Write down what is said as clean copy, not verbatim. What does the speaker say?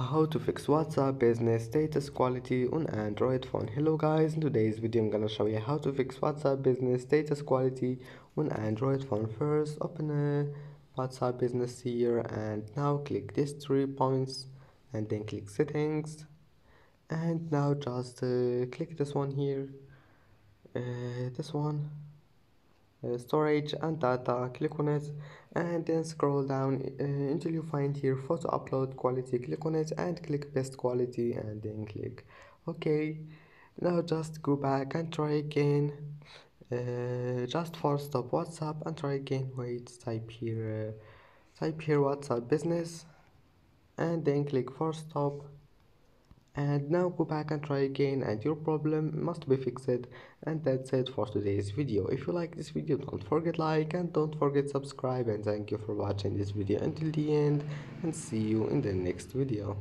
How to fix WhatsApp business status quality on Android phone. Hello guys, in today's video I'm gonna show you how to fix WhatsApp business status quality on Android phone. First, open a WhatsApp business here and now click these 3 points and then click settings, and now just click this one here, this one, storage and data. Click on it and then scroll down until you find here photo upload quality. Click on it and click best quality and then click OK. Now just go back and try again. Just force stop WhatsApp and try again. Wait, type here WhatsApp business and then click force stop, and now go back and try again and your problem must be fixed. And that's it for today's video. If you like this video, don't forget like and don't forget subscribe, and thank you for watching this video until the end, and see you in the next video.